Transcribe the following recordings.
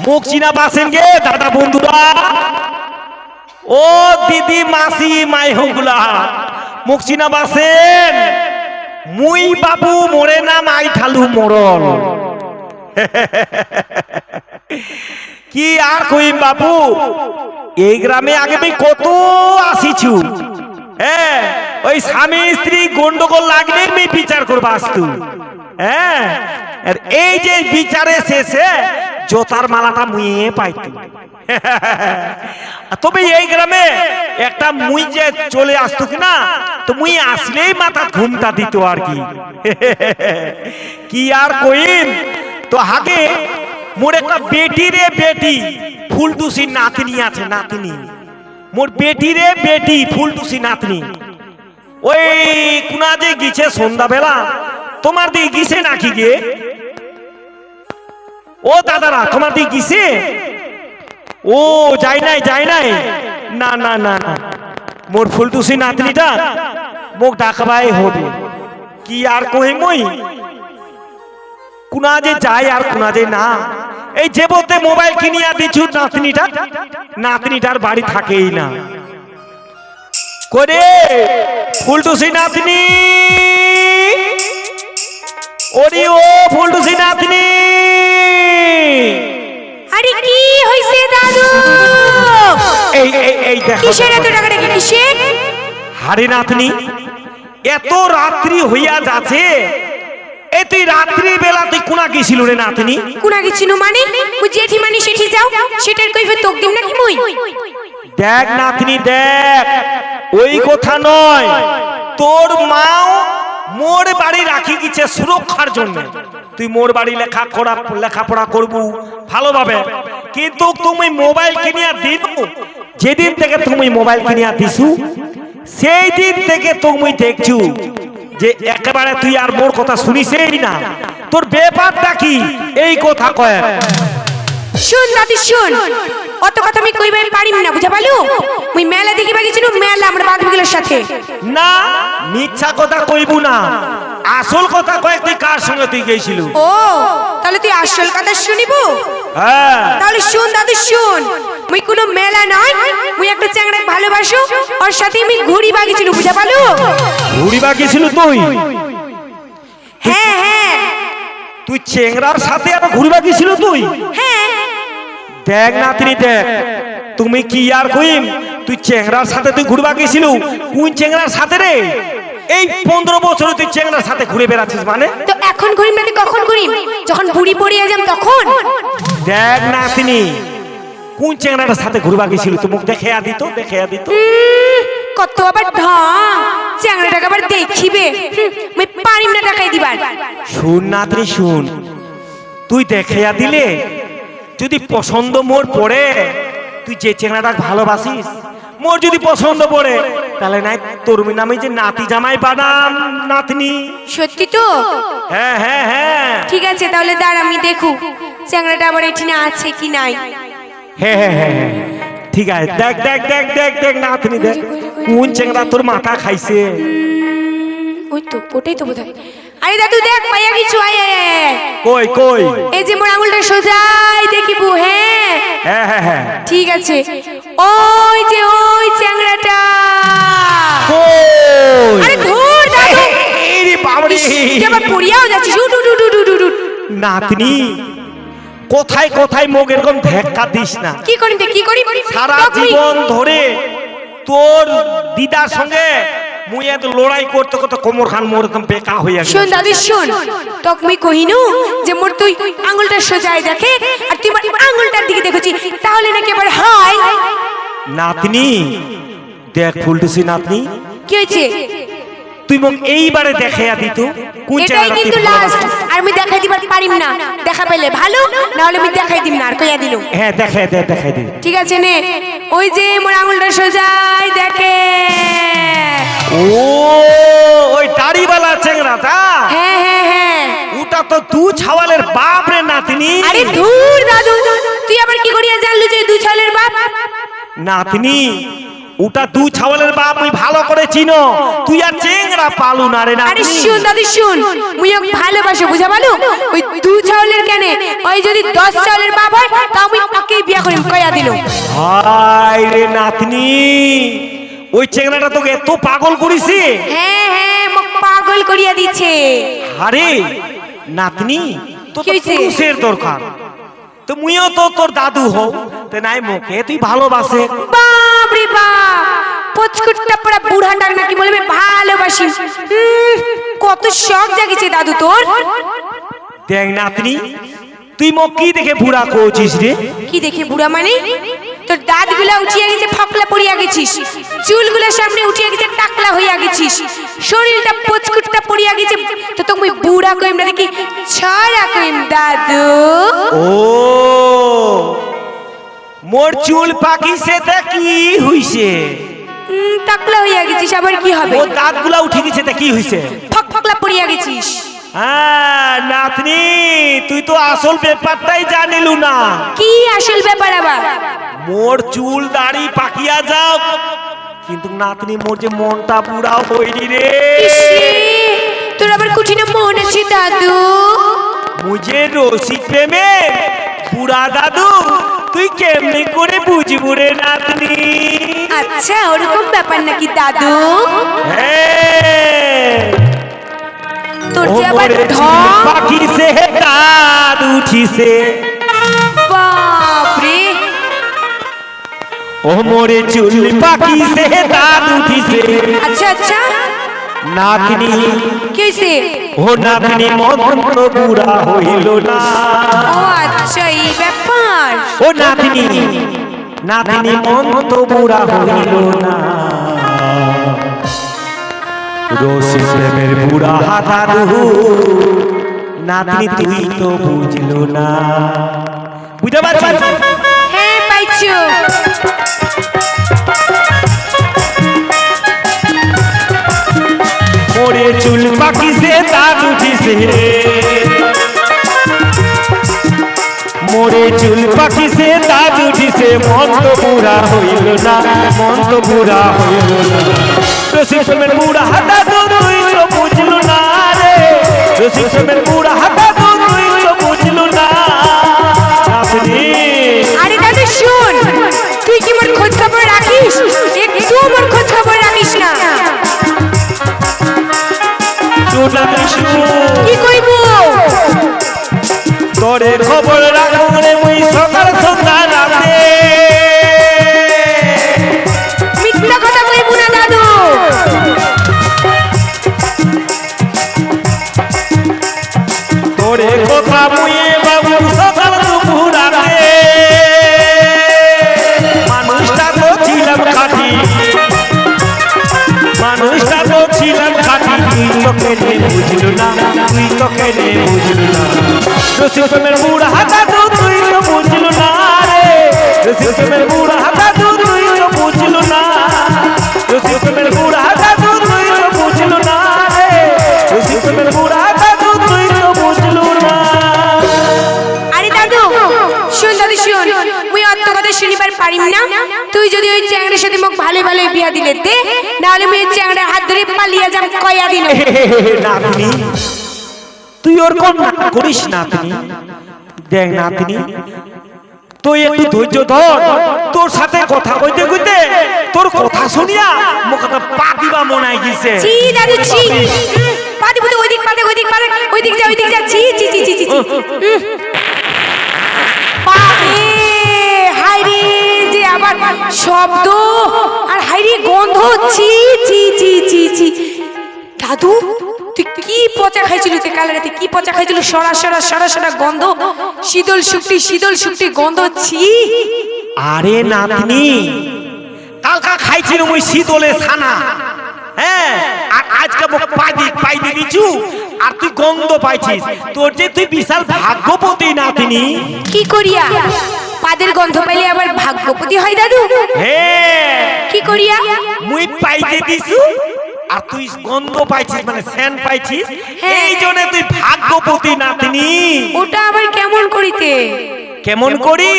মুখ চিনা পাচ্ছেন গে দাদা বন্ধুরা, ও দিদি মাসি মাই হগুলা মুখ চিনা পাচ্ছেন? মুই বাবু মোরে নাম আই ঠালু মরল। কি আর কইম বাবু, এই গ্রামে আগে আমি কত আসিছু। হ্যাঁ, ওই স্বামী স্ত্রী গন্ডগোল লাগলে আমি বিচার করবো আসতু। হ্যাঁ, আর এই যে বিচারে শেষে জোতার মালাটা মুইয়ে পাইতু। তবে এই গ্রামে একটা মুই যে চলে আসতো কিনা, তো মুই আসলেই মাথা ঘুমটা দিত আর কি। কি আর কইম, তো আগে মোর একটা বেটি রে বেটি ফুলটুসি নাতনি আছে, নাতনি মোর বেটি রে বেটি ফুলটুসি নাতনি। ওই কোনা যে গিছে সন্ধ্যাবেলা, তোমার দিকে গিছে নাকি গে? ও দাদারা তোমার দিকে গিছে? ও যাই নাই, যাই নাই। না না না না, মোর ফুলটুসি নাতনিটা মোক ডাকবাই হবে। কি আর কই মই, কোনা যে যাই আর কোনা যে না। এই যে বলতে মোবাইল কিনিয়া দিছু নাতনিটা, নাতনিটার বাড়ি থাকেই না। করে ফুলটুসি নাতনি, ওরে ও ফুলটুসি নাতনি। আরে কি হইছে দাদু? এই এই এই দেখো, কিসের এত টাকাটা কি কিসের? হারে নাতনি, এত রাত্রি হইয়া যাচ্ছে, এই তুই রাত্রি বেলা তুই কোনা গেছিল রে নাতনি? কোনা গেছিনু মানে ওই জেঠি মানে সেঠি যাও, সেটার কইফে তোক দিম নাকি মই? দেখ নাতনি দেখ, ওই কথা নয়, তোর মাও মোর বাড়ি রাখি গেছে সুরক্ষার জন্য। তুই মোর বাড়ি লেখাপড়া করবু ভালোভাবে, কিন্তু তুমি মোবাইল কিনিয়া দিল, যেদিন থেকে তুমি মোবাইল কিনিয়া দিছু সেই দিন থেকে তুমি দেখছু যে একেবারে তুই আর মোর কথা শুনিসই না। তোর ব্যাপারটা কি এই কথা কয়? শুন দাদি শুন, অত কথা আমি কইবাই পারিম না, বুঝা পালু? মুই মেলা দেখিবা গেছিনু, মেলা আমরা বান্ধবীগুলোর সাথে। না, মিথ্যা কথা কইবু না, আসল কথা কয়। তুই কার সঙ্গে তুই গেছিল? ও তাহলে তুই আসল কথা শুনিবো? হ্যাঁ, তাহলে শুন দাদু শুন, মুই কোনো মেলা নয়, মুই একটা চ্যাংড়াকে ভালোবাসো, ওর সাথে আমি ঘুরিবা গেছিনু, বুঝা পালু? ঘুরিবা গেছিল তুই? হ্যাঁ হ্যাঁ। তুই চেংড়ার সাথে আবার ঘুরিবা গেছিল তুই? হ্যাঁ। দেখ নাতনি দেখ, তুমি কি আর কইম, তুই চেংড়ার সাথে তুই ঘুরবা গেছিল? কোন চেংড়ার সাথে রে? এই 15 বছর তুই চেংড়ার সাথে ঘুরে বেড়াচ্ছিস মানে? তো এখন ঘুরিম না কখন ঘুরিম? যখন বুড়ি পড়িয়া যাম তখন। দেখ নাতনি, কোন চেংড়ার সাথে ঘুরবা গেছিল তুই মুখ দেখে দিত, দেখে দিত। কত আবার ঢং, চ্যাংড়াটাকে আবার দেখিবে, মুই পারিম না টাকাই দিবার। শুন নাতনি শুন, তুই দেখে দিলে যদি পছন্দ মোর পড়ে, তুই যে চেংড়াটা ভালোবাসিস মোর যদি পছন্দ পড়ে, তাহলে নাই তোর নামে যে নাতি জামাই বানাম নাতনি। সত্যি তো? হ্যাঁ হ্যাঁ হ্যাঁ। ঠিক আছে তাহলে দাঁড়া আমি দেখু চ্যাংড়াটা আবার এখানে আছে কি নাই। হ্যাঁ হ্যাঁ হ্যাঁ হ্যাঁ, ঠিক আছে। দেখ দেখ দেখ দেখ দেখ নাতনি দেখ, কোন চেংড়া তোর মাথা খাইছে। ওই তো, ওটাই তো বোধহয়। আরে দাদু দেখ পাইয়া কিছু, আয় আয় আয়। কই কই? এই যে মোর আঙুলটা সোজাই দেখিবু। হ্যাঁ হ্যাঁ হ্যাঁ হ্যাঁ, ঠিক আছে। ওই যে ওই চ্যাংড়াটা। কই? আরে ধুর দাদু, এরে বাবারে, তুই আবার পড়িয়াও যাচ্ছিস। নাতনি কোথায় কোথায় মুখ এরকম ধাক্কা দিস না। কি করিম তে কি করিম? সারা জীবন ধরে তোর দিদার সঙ্গে মুই এত লড়াই করতে করতে কোমর খান মোর একদম বেকা হইয়া গেল। শুন দাদু শুন, তক মুই কহিনু যে মোর তুই আঙুলটা সোজাই দেখে আর তুই মোর আঙুলটার দিকে দেখছি, তাহলে নাকি আবার হাই। নাতনি দেখ ফুলটুসি নাতনি, কি হয়েছে? তুই মুখ এইবারে দেখাইয়া দিত কোন এটাই চেহারা কিন্তু লাস্ট, আর আমি দেখাই দিবার পারিম না। দেখা পেলে ভালো, না হলে আমি দেখাই দিম না, আর কইয়া দিলু। হ্যাঁ দেখাই দে, দেখাই দে। ঠিক আছে নে, ওই যে মোর আঙুলটা সোজাই দেখে। ও ওই দাড়িওয়ালা চেংড়াটা? হ্যাঁ হ্যাঁ হ্যাঁ, ওটা তো দু ছাওয়ালের বাপ রে নাতনি। আরে দূর দাদু, তুই আবার কি করিয়া জানলু যে দুই ছেলের বাপ? নাতনি ওটা দু ছাওয়ালের বাপ মুই ভালো করে চিনো, তুই আর চেংড়া পালু না রে না। আরে শুন দাদু শুন, মুই ওকে ভালোবাসি বুঝা পালু। ওই দু ছাওয়ালের কেনে, ওই যদি 10 ছাওয়ালের বাপ হয় তা আমি ওকেই বিয়া করিম কয়া দিল। হাই রে নাতনি, ওই চেংড়াটা তোকে এত পাগল করিছে? হ্যাঁ হ্যাঁ, মোক পাগল করিয়া দিছে। আরে নাতনি, তো কি হইছে? পুরুষের দরকার, তো মুইও তো তোর দাদু হও, তে নাই মোকে তুই ভালোবাসে। বাপ রে বাপ, পচকুটটা পড়া বুড়াটার নাকি বলবে ভালোবাসি। কত শখ জাগিছে দাদু তোর। দেখ নাতনি, তুই মোক কি দেখে বুড়া কইছিস রে? কি দেখে বুড়া মানে? তোর দাঁতগুলা উঠিয়া গেছে, ফকলা পড়িয়া গেছিস, চুলগুলা সামনে উঠিয়া গেছে, টাকলা হইয়া গেছিস, শরীরটা পচকুটটা পড়িয়া গেছে, তো তুমি বুড়া কইম না দেখি ছড়া কইম দাদু। ও মোর চুল পাকিছে তে কি হইছে? টাকলা হইয়া গেছিস, আবার কি হবে? ও দাঁতগুলা উঠে গেছে তে কি হইছে? ফকলা পড়িয়া গেছিস। হ্যাঁ নাতনি, তুই তো আসল ব্যাপারটাই জানিলু না। কি আসল ব্যাপার আবার? মোর চুল দাড়ি পাকিয়া যাও, কিন্তু নাতনি মোর যে মনটা বুড়া হইনি রে। ইসরে, তোর আবার কুঠিনে মন আছে দাদু। মুঝে রসিক প্রেমে বুড়া দাদু তুই কেমনি করে বুঝবু রে নাতনি? আচ্ছা ওরকম ব্যাপার নাকি দাদু? হ্যাঁ, তোর ও যে আবার মোরে চুল ঢং। পাকিছে দাঁত উঠিছে, বাপ রে, ও মোরে চুল পাকিছে দাঁত উঠিছে। আচ্ছা আচ্ছা, নাতনি, কি হইছে? ও নাতনি মন তো বুড়া হইল না। ও আচ্ছা এই ব্যাপার। ও নাতনি, নাতনি মন তো বুড়া হইল না। রসি প্রেমের বুড়া দাদু, নাতনি তুই তো বুঝলো না। বুঝতে পারছিস? হ্যাঁ পাইছো। মোরে চুল পাকিছে দাঁত উঠিছে, মোরে চুল পাকিছে দাঁত উঠিছে, মন তো বুড়া হইল না, মন তো বুড়া হইল না। রসি প্রেমের বুড়া দাদু তুই তো বুঝলো না রে, রসি প্রেমের বুড়া দাদু তুই তো বুঝলো না। নাতনি, আরে দাদু শুন, তুই কি মোর খোঁজ খবর রাখিস? একটু মোর খোঁজ খবর রাখিস না। কি কইব? তোরে খবর রাখো রে মুই সকাল সন্ধ্যা রাতে। মিথ্যা কথা কইব না দাদু। তোরে কথা মুয়ে বাবু সকাল দুপুর রাতে। মানুষটা তো ছিলাম খাঁটি, মানুষটা তো ছিলাম খাঁটি, তুই তো কেনে বুঝলো না, তুই তো কেনে বুঝলো না। রসি প্রেমের বুড়া দাদু তুই তো বুঝলো না রে, রসি প্রেমের বুড়া দাদু তুই তো বুঝলো না, রসি প্রেমের বুড়া দাদু তুই তো বুঝলো না রে, রসি প্রেমের বুড়া দাদু তুই তো বুঝলো না। আরে দাদু শুন, দাদু শুন, মুই অত কথা শুনিবার পারিম না। তুই যদি ওই চ্যাংড়ার সাথে মোক ভালো ভালো বিয়া দিলে দে, নাহলে মুই চ্যাংড়ার হাত ধরে পালিয়ে যাম কয়া দিন। নাতনি, তুই ওরকম না করিস নাতনি। দেখ নাতনি, তুই একটু ধৈর্য ধর, তোর সাথে কথা কইতে কইতে তোর কথা শুনিয়া মোক পা দিবা মনাই গেছে। জি দাদু জি, পাদি বুতে ওইদিক পাতে ওইদিক পাতে ওইদিক যা ওইদিক যা, জি জি জি জি জি। পারে হাইরে যে আবার শব্দ আর হাইরে গন্ধ, ছি ছি ছি ছি ছি। দাদু তুই কি পচা খাইছিল? তে কাল রাতে কি পচা খাইছিল? সরা সরা সরা সরা গন্ধ, শীতল শুকটি গন্ধ, ছি। আরে নাতনি, কালকা খাইছিল মুই শীতলে ছানা, হ্যাঁ, আর আজকে মোক পাই দি দিছু, আর তুই গন্ধ পাইছিস। তোর যে তুই বিশাল ভাগ্যবতী নাতনি। কি করিয়া পাদের গন্ধ পাইলে আবার ভাগ্যপতি হয় দাদু? হ্যাঁ, কি করিয়া? মুই পাইতে দিছু আর তুই গন্ধ পাইছিস, মানে সেন্ট পাইছিস, হ্যাঁ। এই জন্য তুই ভাগ্যবতী নাতনি। ওটা আবার কেমন করিতে? কেমন করি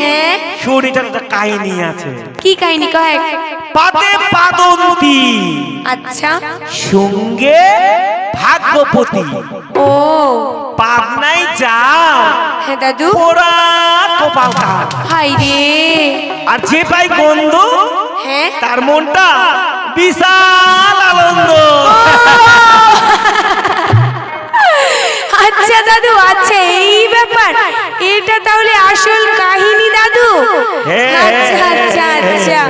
হ্যাঁ শুন, এটার একটা কাহিনী আছে। কি কাহিনী কয়? পাতে পাদন্তী, আচ্ছা সঙ্গে ভাগ্যপতি, ও পাবনায় যাও হ্যাঁ দাদু, ওরা কপাল কাট। হাই রে, আর যে পাই গন্ধ হ্যাঁ তার মনটা বিশাল আনন্দ। আচ্ছা দাদু, আচ্ছা এই ব্যাপার, এটা তাহলে আসল কাহিনী দাদু। হ্যাঁ, আচ্ছা আচ্ছা আচ্ছা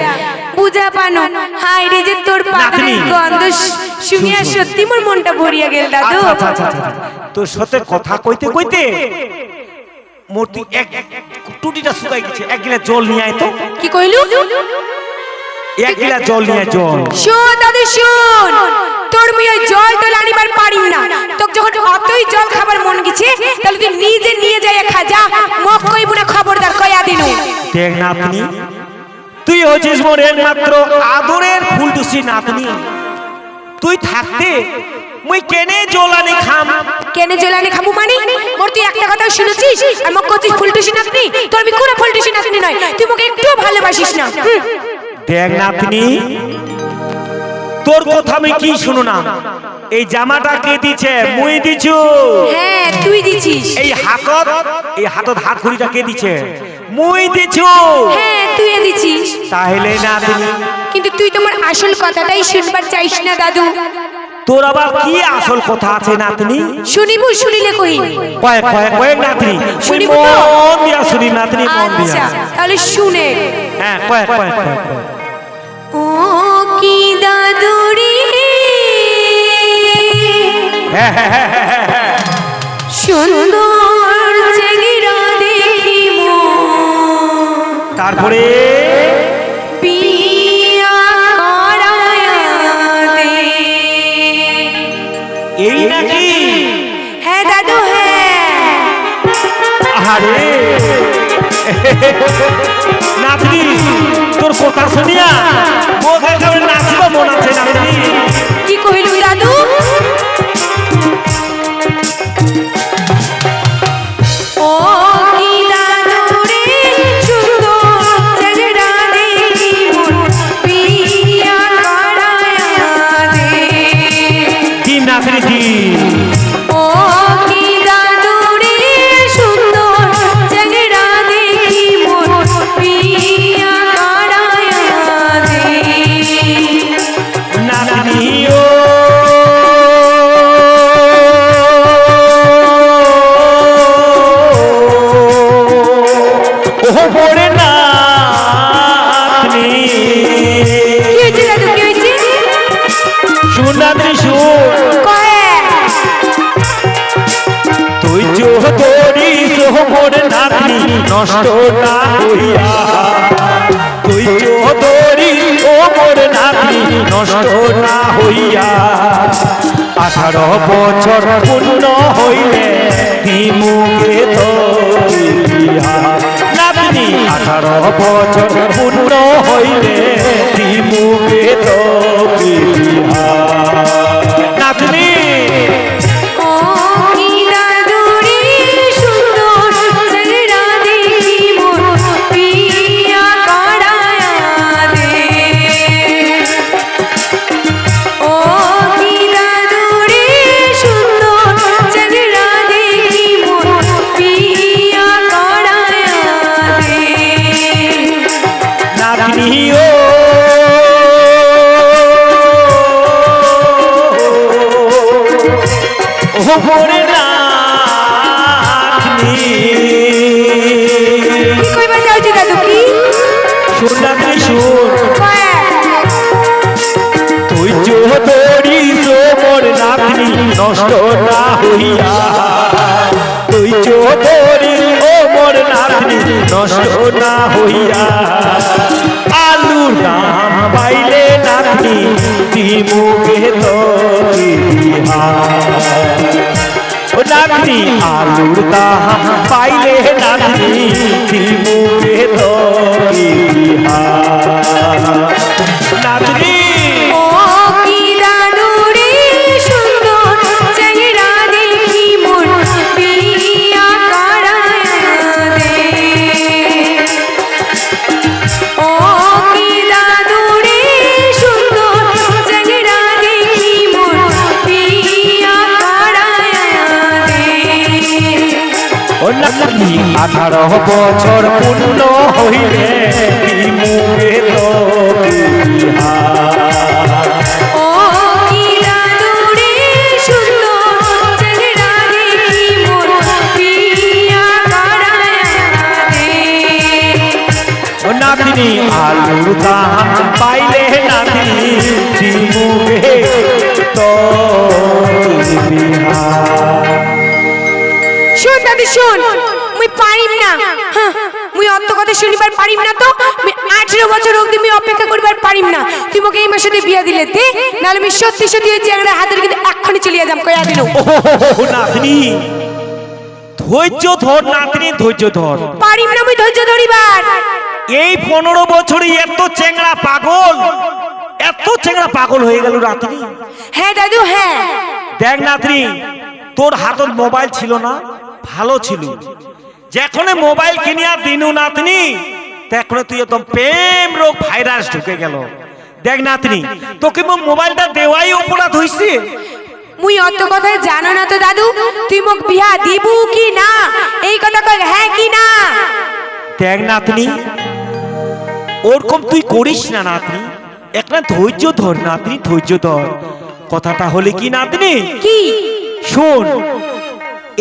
বুঝা পানো। হাই রে, যে তোর পাগলের গন্ধ শুনিয়া সত্যি মোর মনটা ভরিয়া গেল দাদু। আচ্ছা আচ্ছা আচ্ছা, তোর সাথে কথা কইতে কইতে মূর্তি এক টুটিটা শুকাই গেছে। এক গিলাস জল নিয়ে আয় তো। কি কইলু? এক গিলাস জল নিয়ে আয়, জল। শোন দাদু শোন, তোর মুই ওই জল টল আনিবার পারি না। তোকে যখন অতই জল খাবার মন গেছে, তাহলে তুই নিজে নিয়ে যাই খা যা। মক কইবু না, খবরদার কইয়া দিনু। দেখ নাতনি, তুই হচ্ছিস মোর একমাত্র আদরের ফুলটুসি নাতনি। তুই থাকতে মুই কেনে জল আনি খাম? কেনে জল আনি খাবো মানে? মোর তুই একটা কথা শুনেছিস আর মক কইছিস ফুলটুসি নাতনি? তোর আমি কোনো ফুলটুসি নাতনি নয়, তুই মোকে একটুও ভালোবাসিস না। দেখ নাতনি, তোর কথা আমি কি শুনো না। এই জামাটা কে দিছে? মুই দিছু। হ্যাঁ তুই দিছিস। এই হাতত হাত ঘড়িটা কে দিছে? মুই দিছু। হ্যাঁ তুই দিছিস। তাহলে নাতনি, কিন্তু তুই তোমার আসল কথাটাই শুনবার চাইস না দাদু। তোর আবার কি আসল কথা আছে নাতনি? শুনিবু, শুনিলে কই। কয়েক কয়েক কয়েক নাতনি, শুনিব তো? মন দিয়া শুনি নাতনি, মন দিয়া। আচ্ছা তাহলে শুনে। হ্যাঁ কয়েক কয়েক কয়েক। ও কি দাদু রে, হ্যাঁ হ্যাঁ হ্যাঁ হ্যাঁ হ্যাঁ। সুন্দর চেহারা দেখিব, তারপরে বিয়া করায়া দে। এই নাকি? হ্যাঁ দাদু হ্যাঁ। আরে নাতনি, তোর কথা শুনিয়া বোধ হয় নাচিব মন আছে নাতনি। কি কইলু দাদু? ও কি দাদু রে, সুন্দর চেহারা দেখিব, বিয়া করায়া দে। কি নাতনি কি? ও কি দাদু রে, সুন্দর চেহারা দেখিব, বিয়া করায়া দে। নাতনি ও বড়ে নাতনি। কি হয়েছে দাদু, কি হয়েছে? শুন নাতনি শুন, কয়ে তুই যে করিস মোর নাতনি নষ্ট না হইয়া, তুই যে করিস মোর নাতনি নষ্ট না হইয়া। 18 বছর পূর্ণ হইলে দিমুকে তো বিয়া। নাতনি 18 বছর পূর্ণ হইলে দিমুকে তো বিয়া। নাতনি ও কি দাদু রে, সুন্দর চেহারা দেখিব, বিয়া করায়া দে। ও কি দাদু রে, সুন্দর চেহারা দেখিব, বিয়া করায়া দে। নাতনি ও ভরে নাতনি। কি কইবা চাইছি দাদু? কি শুন নাতনি শুন, কয়ে? তুই যে করিস মোর নাতনি নষ্ট না হইয়া, তুই যে করিস মোর নাতনি নষ্ট না হইয়া। আলুর দাম পাইলে নাতনি দিমুকে তো বিয়া। ও নাতনি আলুর দাম পাইলে নাতনি দিমুকে তো বিয়া। নাতনি ও কি দাদু রে, সুন্দর চেহারা দেখিব, বিয়া করায়া দে। ও নাতনি 18 বছর পূর্ণ হইলে কি মুখে তো বিহার। ও কি দাদু রে সুন্দর চেহারা দেখি মোর বিয়া করায়া দে। ও নাতনি আলুর দাম পাইলে নাতনি কি মুখে তো বিহার। শোন দাদু শোন, মুই পারিম না, হ্যাঁ মুই অত কথা শুনিবার পারিম না তো। মুই 18 বছর অবধি মুই অপেক্ষা করিবার পারিম না। তুই মোকে এই মাসে বিয়া দিলে দে, নাহলে আমি সত্যি সত্যি ওই চেংড়া হাতের কিন্তু এক্ষুনি চলিয়া যাম কয়া দিল। ও নাতনি ধৈর্য ধর নাতনি, ধৈর্য ধর। পারিম না মুই ধৈর্য ধরিবার। এই 15 বছরই এত চেংড়া পাগল, এত চেংড়া পাগল হয়ে গেল নাতনি। হ্যাঁ দাদু হ্যাঁ। দেখ নাতনি, তোর হাতত মোবাইল ছিল না, ভালো ছিল। যখন মোবাইল কিনিয়া দিনু নাতনি, তখন তুই একদম প্রেম রোগ ভাইরাস ঢুকে গেল। দেখ নাতনি, তোকে মোবাইলটা দেওয়াই অপরাধ হইছে। মুই অত কথা জানো না তো দাদু, তুই মোক বিয়া দিবু কি না এই কথা কই হ্যাঁ কি না। দেখ নাতনি, ওরকম তুই করিস না নাতনি, একটা ধৈর্য ধর নাতনি, ধৈর্য ধর। কথাটা হলে কি নাতনি, কি শোন,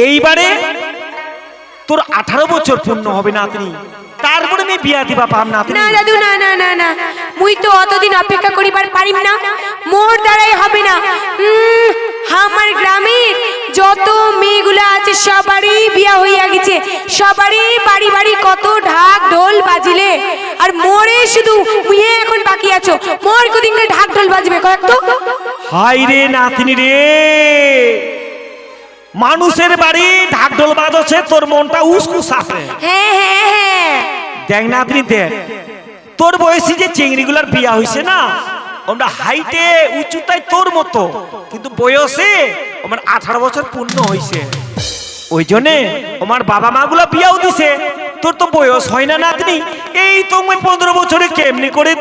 এইবারে তোর 18 বছর পূর্ণ হবে নাতনি, তারপরে আমি বিয়া দিবা পাম নাতনি। না দাদু না না না না, মুই তো অতদিন অপেক্ষা করিবার পারিম না, মোর দ্বারাই হবে না। আমার গ্রামের যত মেয়েগুলা আছে সবারই বিয়া হইয়া গেছে, সবারই বাড়ি বাড়ি কত ঢাক ঢোল বাজিলে, আর মোরে শুধু মুয়ে এখন বাকি আছো। মোর কদিন ঢাক ঢোল বাজবে কয়েক তো। হাই রে নাতনি রে, মানুষের বাড়ি ঢাক ঢোল বাজছে, তোর মনটা উসকুস আছে। হ্যাঁ হ্যাঁ হ্যাঁ। দেখ নাতনি দেখ, তোর বয়সী যে চিংড়িগুলার বিয়া হইছে না, আমরা হাইটে উঁচুতায় তোর মতো, কিন্তু বয়সে আমার 18 বছর পূর্ণ হইছে। ওই জন্যে আমার বাবা মা গুলা বিয়াও দিছে, তোর তো বয়স হয় না নাতনি। এই তো মুই 15 বছরে কেমনি করে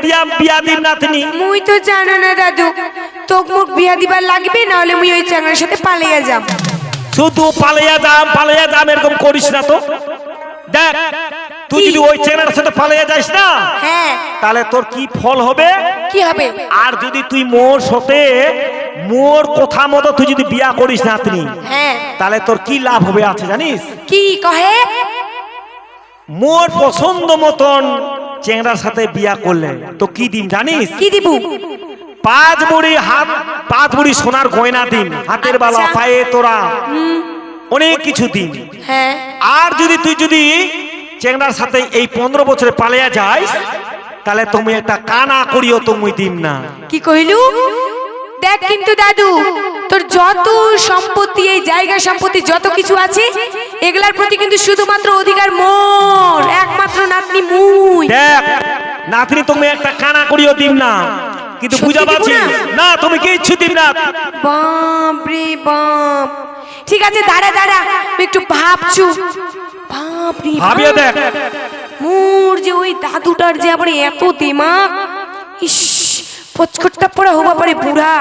বিয়া দিন নাতনি। মুই তো জানো না দাদু, তোক মুখ বিয়া দিবার লাগবে, নাহলে মুই ওই চ্যাংড়ার সাথে পালিয়ে যাম। শুধু পালিয়া যাম এরকম করিস না তো। দেখ, তুই যদি ওই চ্যাংড়ার সাথে পালিয়ে যাস না, হ্যাঁ তাহলে তোর কি ফল হবে? কি হবে? আর যদি তুই মোর সাথে মোর কথা মতো তুই যদি বিয়া করিস নাতনি, হ্যাঁ তাহলে তোর কি লাভ হবে আছে জানিস? কি কহে? মোর পছন্দ মতন চেংড়ার সাথে বিয়া করলে তো কি দিন জানিস? কি দিবু? 5 ভরি সোনার গয়না দিন, হাতের বালা, আচ্ছা। পায়ে তোরা, অনেক কিছু দিন। হ্যাঁ আর যদি চেংড়ার সাথে এই 15 বছরে পালিয়া যাস, তাহলে তুমি একটা কানা করিও তুমি দিন না। কি কইলু? দেখ কিন্তু দাদু, তোর যত সম্পত্তি, এই জায়গা সম্পত্তি যত কিছু আছে, এগুলার প্রতি কিন্তু শুধুমাত্র অধিকার মোর, একমাত্র নাতনি মুই। দেখ নাতনি, তুমি একটা কানা করিও দিন না, কিন্তু সত্যি বুঝা দিব পাচ্ছি না? না তুমি কিচ্ছু দিন না। বাপ রে বাপ। ঠিক আছে দাঁড়া দাঁড়া, আমি একটু ভাবছু। বাপ রে ভাবিয়ে বাপ। দেখ। মোর যে ওই দাদুটার যে আবার এত দিমাগ, ইস, পচকটটা পড়া হবা পারে বুড়া,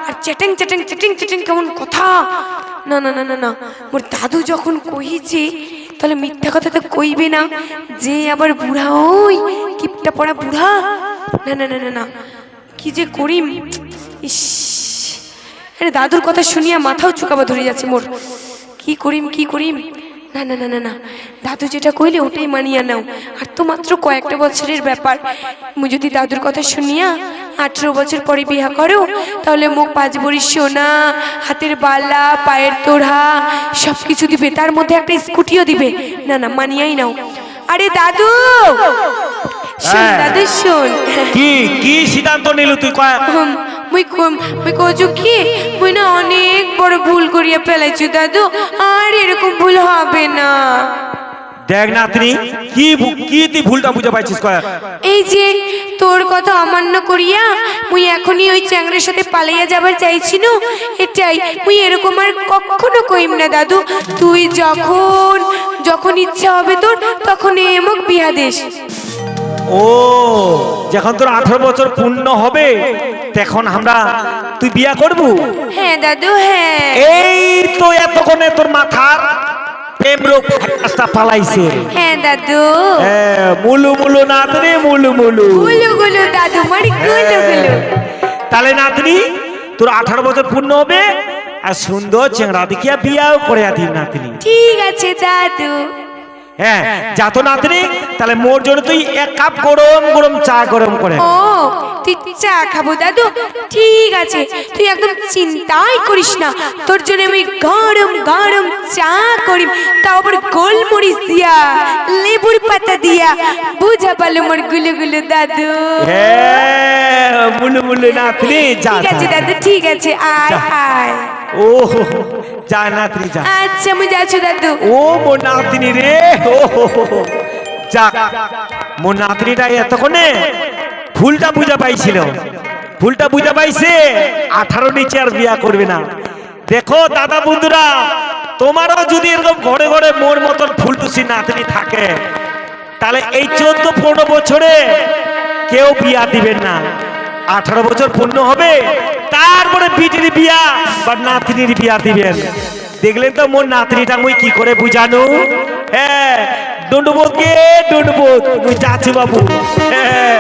আর চেটেং চেটেং চেটেং চেটেং কেমন কথা। না না না না না, মোর দাদু যখন কইছে, তাহলে মিথ্যা কথা তো কইবে না, যে আবার বুড়া, ওই কিপটা পড়া বুড়া। না না না না না, কি যে করিম। ইস, আরে দাদুর কথা শুনিয়া মাথাও চুকাবা ধরে যাচ্ছে মোর। কি করিম কি করিম? না না না না না, দাদু যেটা কইলে ওটাই মানিয়া নাও। আর তো মাত্র কয়েকটা বছরের ব্যাপার। মুই যদি দাদুর কথা শুনিয়া 18 বছর পরে বিয়া করো, তাহলে মুখ 5 ভরি সোনা, হাতের বালা, পায়ের তোড়া সব কিছু দিবে, তার মধ্যে একটা স্কুটিও দিবে। না না, মানিয়াই নাও। আরে দাদু শোন, দাদু শোন। কি সিদ্ধান্ত নিলু তুই? মুই কইছো কি, মুই না অনেক বড় ভুল করিয়া ফেলাইছি দাদু, আর এরকম ভুল হবে না। দেখ নাতনি, কি তুই ভুলটা বুঝে পাইছিস? এই যে তোর কথা অমান্য করিয়া মুই এখনই ওই চ্যাংড়ের সাথে পালিয়ে যাবার চাইছিল, এটাই। মুই এরকম আর কখনো কইম না দাদু। তুই যখন ইচ্ছা হবে তোর, তখন এমক বিয়া দেশ। ও, যখন তোর 18 বছর পূর্ণ হবে, তখন তুই বিয়া করবু? হ্যাঁ দাদু হ্যাঁ। এই তো এতক্ষণে তোর মাথার প্রেম রোগ রাস্তা পালাইছে। হ্যাঁ দাদু, মুলু মুলু নাতনি মুলু মুলু গুলু গুলু দাদু মানে গুলু গুলু। তাহলে নাতনি তোর 18 বছর পূর্ণ হবে আর সুন্দর চেংড়া দেখিয়া বিয়াও করে দিন নাতনি। ঠিক আছে দাদু। হ্যাঁ যা তো নাতনি, তাহলে মোর জন্য তুই 1 কাপ গরম গরম চা গরম করে। ও তুই চা খাবো দাদু? ঠিক আছে, তুই একদম চিন্তাই করিস না, তোর জন্য আমি গরম গরম চা করি, তাও আবার গোলমরিচ দিয়া, লেবুর পাতা দিয়া। বুঝা পালো মোর গুলু গুলু দাদু? হ্যাঁ মুলু মুলু নাতনি যা। ঠিক আছে দাদু, ঠিক আছে, আয় আয়। ও যা নাতনি যা। আচ্ছা আমি যাচ্ছি দাদু। ও মোর নাতনি রে, ও যা। মোর নাতনিটা এতক্ষণে ভুলটা বুঝা পাইছিল, ভুলটা বুঝা পাইছে, 18 নিচে আর বিয়া করবে না। দেখো দাদা বন্ধুরা, তোমারও যদি এরকম ঘরে ঘরে মোর মতন ফুলটুসি নাতনি থাকে, তাহলে এই 14-15 বছরে কেউ বিয়া দিবেন না। 18 বছর পূর্ণ হবে, তারপরে বিটির বিয়া বা নাতনির বিয়া দিবেন। দেখলেন তো মোর নাতনিটা মুই কি করে বুঝানো। হ্যাঁ ডুডুবো কে ডুডুবো, মুই যাচ্ছি বাবু। হ্যাঁ।